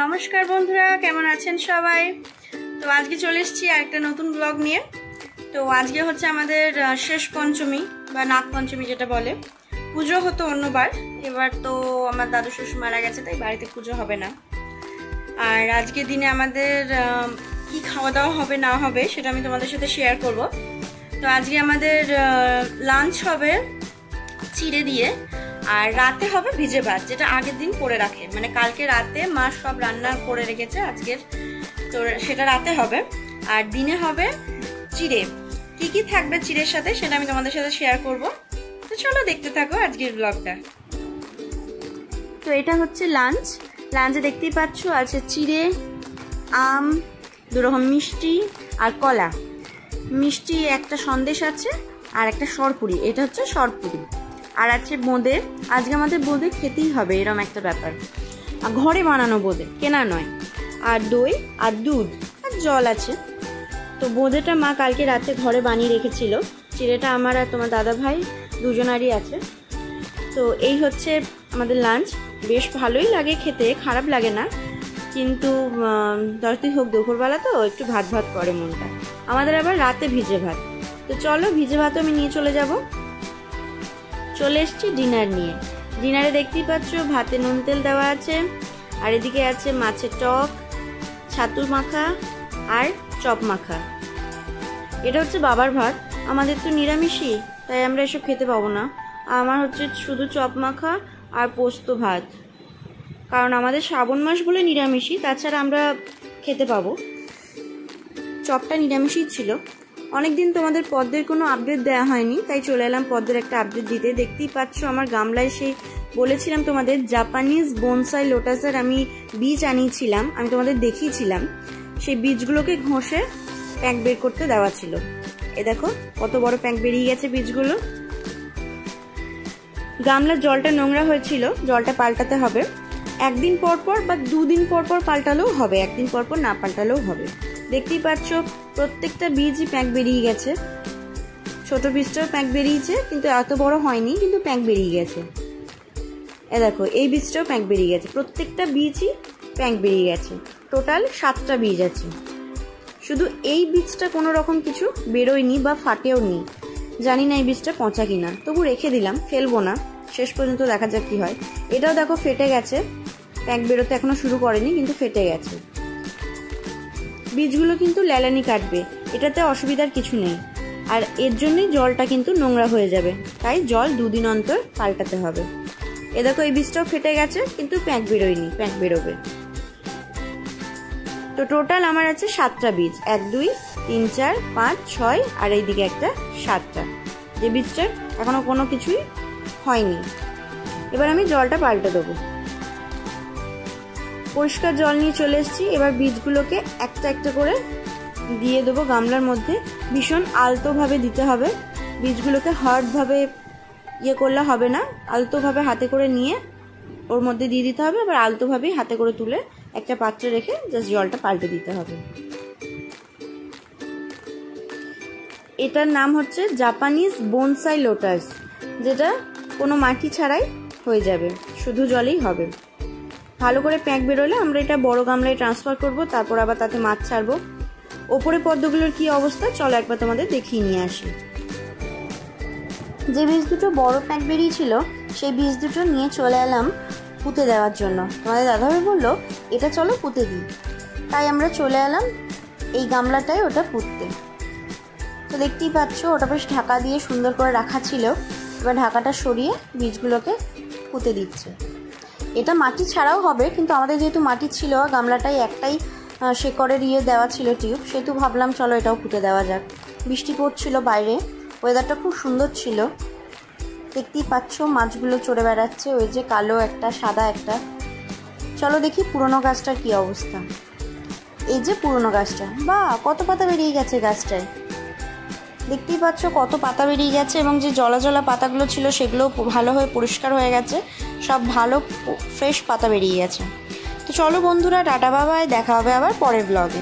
নমস্কার বন্ধুরা, কেমন আছেন সবাই? তো আজকে চলে এসেছি আরেকটা নতুন ব্লগ নিয়ে। তো আজকে হচ্ছে আমাদের শেষ পঞ্চমী বা নাগ পঞ্চমী যেটা বলে। পুজো হতো অন্যবার, এবার তো আমার দাদু শ্বশুর মারা গেছে, তাই বাড়িতে পুজো হবে না। আর আজকে দিনে আমাদের কি খাওয়া দাওয়া হবে না হবে সেটা আমি তোমাদের সাথে শেয়ার করব। তো আজকে আমাদের লাঞ্চ হবে চিড়ে দিয়ে, আর রাতে হবে ভিজে ভাত, যেটা আগের দিন করে রাখে, মানে কালকে রাতে মা সব রান্না করে রেখেছে আজকের, তো সেটা রাতে হবে। আর দিনে হবে চিড়ে। কি কি থাকবে চিড়ের সাথে সেটা আমি তোমাদের সাথে শেয়ার করব। তো চলো দেখতে থাকো আজকের ব্লগটা। তো এটা হচ্ছে লাঞ্চ। লাঞ্চে দেখতেই পাচ্ছ আছে চিড়ে, আম, দুরকম মিষ্টি আর কলা। মিষ্টি একটা সন্দেশ আছে আর একটা সরপুরি, এটা হচ্ছে সরপুরি। আর আছে বোঁদে। আজকে আমাদের বোঁদে খেতেই হবে, এরকম একটা ব্যাপার। আর ঘরে বানানো বোঁদে, কেনা নয়। আর দই আর দুধ আর জল আছে। তো বোঁদেটা মা কালকে রাতে ঘরে বানিয়ে রেখেছিল। চিড়েটা আমার আর তোমার দাদা ভাই দুজনারই আছে। তো এই হচ্ছে আমাদের লাঞ্চ। বেশ ভালোই লাগে খেতে, খারাপ লাগে না, কিন্তু যতই হোক দুপুরবেলা তো একটু ভাত ভাত করে মনটা। আমাদের আবার রাতে ভিজে ভাত। তো চলো ভিজে ভাতও আমি নিয়ে চলে যাব। চলে এসছি ডিনার নিয়ে। ডিনারে দেখতেই পাচ্ছ ভাতে নুন তেল দেওয়া আছে, আর এদিকে আছে মাছের টক, ছাতু মাখা আর চপ মাখা। এটা হচ্ছে বাবার ভাত, আমাদের তো নিরামিষই, তাই আমরা এসব খেতে পাবো না। আমার হচ্ছে শুধু চপ মাখা আর পোস্ত ভাত, কারণ আমাদের শ্রাবণ মাস বলে নিরামিষই, তাছাড়া আমরা খেতে পাবো। চপটা নিরামিষই ছিল। অনেকদিন তোমাদের পদ্মের কোনো আপডেট দেওয়া হয়নি, তাই চলে এলাম পদ্মের একটা আপডেট দিতে। দেখতেই পাচ্ছ আমার গামলায় সেই বলেছিলাম তোমাদের জাপানিজ বোনসাই লোটাসের আমি বীজ আনিয়েছিলাম, আমি তোমাদের দেখিয়েছিলাম। সেই বীজগুলোকে ঘষে প্যাক বের করতে দেওয়া ছিল। এ দেখো কত বড় প্যাক বেরিয়ে গেছে বীজগুলো। গামলার জলটা নোংরা হয়েছিল, জলটা পাল্টাতে হবে। একদিন পর পর বা দুদিন পর পর পাল্টালেও হবে, একদিন পর পর না পাল্টালেও হবে। দেখতেই পাচ্ছ প্রত্যেকটা বীজই প্যাক বেরিয়ে গেছে। ছোট বীজটাও প্যাক বেরিয়েছে, কিন্তু এত বড় হয়নি, কিন্তু প্যাক বেরিয়ে গেছে। এ দেখো এই বীজটাও প্যাক বেরিয়ে গেছে। প্রত্যেকটা বীজই প্যাক বেরিয়ে গেছে। টোটাল 7টা বীজ আছে। শুধু এই বীজটা কোনো রকম কিছু বেরোয়নি বা ফাটেও নি। জানি না এই বীজটা পচা কিনা, তবু রেখে দিলাম, ফেলবো না, শেষ পর্যন্ত দেখা যাক কি হয়। এটাও দেখো ফেটে গেছে, প্যাক বেরোতে এখনো শুরু করেনি, কিন্তু ফেটে গেছে। বীজগুলো কিন্তু লেলানি কাটবে, এটাতে অসুবিধার কিছু নেই। আর এর জন্যই জলটা কিন্তু নোংরা হয়ে যাবে, তাই জল 2 দিন অন্তর পাল্টাতে হবে। এ দেখো এই বীজটাও ফেটে গেছে, কিন্তু প্যাক বেরোয়নি, প্যাক বেরোবে। তো টোটাল আমার আছে 7টা বীজ, 1 2 3 4 5 6 আর এইদিকে একটা 7টা, যে বীজটার এখনো কোনো কিছুই হয়নি। এবার আমি জলটা পাল্টে দেবো। পরিষ্কার জল নিয়ে চলে এসেছি। এবার বীজগুলোকে একটা একটা করে দিয়ে দেবো গামলার মধ্যে। ভীষণ আলতোভাবে দিতে হবে, বীজগুলোকে হার্ডভাবে ইয়ে করলে হবে না। আলতোভাবে হাতে করে নিয়ে ওর মধ্যে দিয়ে দিতে হবে, আবার আলতোভাবেই হাতে করে তুলে একটা পাত্রে রেখে জাস্ট জলটা পাল্টে দিতে হবে। এটার নাম হচ্ছে জাপানিজ বোনসাই লোটাস, যেটা কোনো মাটি ছাড়াই হয়ে যাবে, শুধু জলেই হবে। ভালো করে প্যাক বেরোলে আমরা এটা বড় গামলায় ট্রান্সফার করব, তারপর আবার তাতে মাছ ছাড়বো। ওপরে পদ্মগুলোর কি অবস্থা চলো একবার তোমাদের দেখিয়ে নিয়ে আসি। যে বীজ দুটো বড় প্যাক বেরিয়েছিল সেই বীজ দুটো নিয়ে চলে এলাম পুঁতে দেওয়ার জন্য। তোমাদের দাদাভাই বললো এটা চলো পুঁতে দিই, তাই আমরা চলে এলাম এই গামলাটায় ওটা পুঁততে। তো দেখতেই পাচ্ছ ওটা বেশ ঢাকা দিয়ে সুন্দর করে রাখা ছিল। এবার ঢাকাটা সরিয়ে বীজগুলোকে পুঁতে দিচ্ছে। এটা মাটি ছাড়াও হবে, কিন্তু আমাদের যেহেতু মাটি ছিল, গামলাটাই একটাই শেকড়ের দেওয়া ছিল টিউব, সেহেতু ভাবলাম চলো এটাও পুঁতে দেওয়া যাক। বৃষ্টি পড়ছিল বাইরে, ওয়েদারটা খুব সুন্দর ছিল। দেখতেই পাচ্ছ মাছগুলো চড়ে বেড়াচ্ছে, ওই যে কালো একটা সাদা একটা। চলো দেখি পুরনো গাছটার কি অবস্থা। এই যে পুরনো গাছটা, বা কত পাতা বেরিয়ে গেছে গাছটায়। দেখতেই পাচ্ছ কত পাতা বেরিয়ে গেছে, এবং যে জলা জলা পাতাগুলো ছিল সেগুলো ভালোভাবে পরিষ্কার হয়ে গেছে, সব ভালো ফ্রেশ পাতা বেরিয়ে গেছে। তো চলো বন্ধুরা, টাটা বাবাই, দেখা হবে আবার পরের ব্লগে।